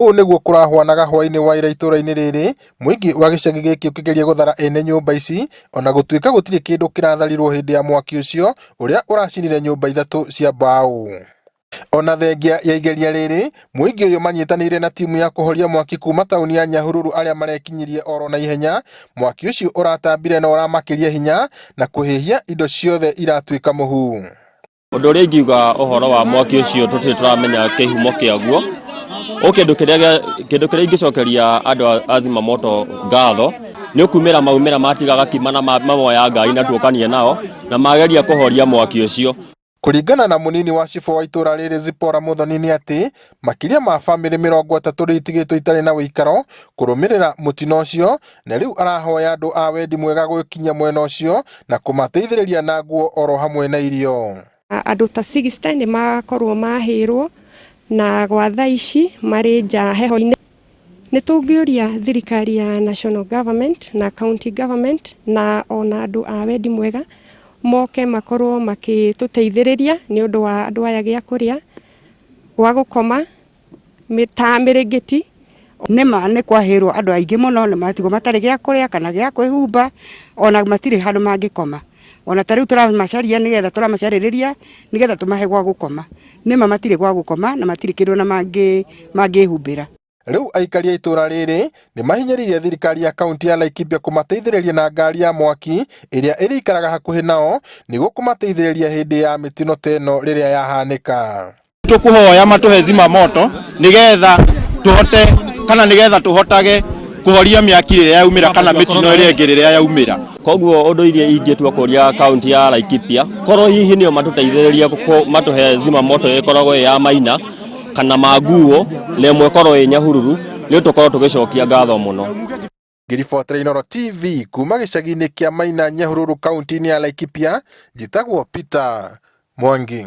Ũũ nĩguo kũrahwanaga hwainĩ wa ira itũra-inĩ rĩrĩ, mũingĩ wa gĩcagi gĩkĩ ũkĩgeria gũthara ene nyũmba ici, ona gũtuĩka gũtirĩ kĩndũ kĩratharirwo hĩndĩ ya mwaki ũcio ũrĩa ũracinire nyũmba ithatũ cia mbaũ. Ona thengia ya igeria rĩrĩ, mũingĩ ũyũ manyitanĩire na timu ya kũhoria mwaki kuma taũni ya Nyahururu arĩa marekinyirie oro na ihenya, mwaki ũcio ũratambire na ũramakĩria hinya na kũhĩhia indo ciothe iratuĩka mũhu. Ũndũ ũrĩa ingiuga ũhoro wa mwaki ũcio tũtirĩ tũramenya kĩhumo kĩaguo. Kĩndũ kĩrĩa ingĩcokeria andũ a zimamoto ngatho nĩ ũkumĩra maumĩra matigaga kima na mamoya ngari na tuokanie nao na mageria kũhoria mwaki ũcio. Kũringana na mũnini wa cibũ wa itũra rĩrĩ Zipora Muthoni nĩ atĩ makĩria ma bamĩrĩ 30 rĩu itigĩtwo itarĩ na ũikaro kũrũmĩrĩra mũtino ũcio, na rĩu arahoya andũ a wendi mwega gwĩkinyia mwena ũcio na kũmateithĩrĩria na nguo oro hamwe na irio. Andũ ta 60 nĩ makorwo mahĩrwo na gwa thaa ici marĩ nja heho-inĩ. Nĩ tũngĩũria thirikari ya national government na county government na ona andũ a wendi mwega moke makorwo makĩtũteithĩrĩria nĩ ũndũ wa andũ aya gĩa kũrĩa, gwa gũkoma, mĩrĩngĩti. Nĩma nĩ kwahĩrwo andũ aingĩ mũno na matigwo matarĩ gĩa kũrĩa kana gĩa kwĩhumba, ona matirĩ handũ mangĩkoma. Ona ta rĩu tũramacaria nĩgetha tũramacarĩrĩria nĩgetha tũmahe gwa gũkoma. Nĩma matirĩ gwa gũkoma na matirĩ kĩndũ na mangĩhumbĩra. Rĩu aikari a itũra rĩrĩ nĩ mahinyĩrĩirie thirikari ya kaunti ya Laikipia kũmateithĩrĩria na ngari ya mwaki ĩrĩa ĩrĩikaraga hakuhĩ nao nĩguo kũmateithĩrĩria hĩndĩ ya mĩtino teno rĩrĩa yahanĩka. Tũkũhoya matũhe zimamoto nĩgetha tũhotage kũhoria mĩaki rĩrĩa yaumĩra kana mĩtino ĩrĩa ĩngĩ rĩrĩa yaumĩra. Koguo ũndũ iria ingĩtua kũria kaunti ya Laikipia korwo hihi nĩo matũteithĩrĩria matũhe zimamoto ĩkoragwo ya Maina kana manguo na ĩmwe ĩkorwo ĩ Nyahururu, nĩ tũkorwo tũgĩcokia ngatho mũno. Ngiribotere Inooro TV kuma gĩcagi-inĩ kĩa Maina Nyahururu kaunti-inĩ ya Laikipia, njĩtagwo Peter Mwangi.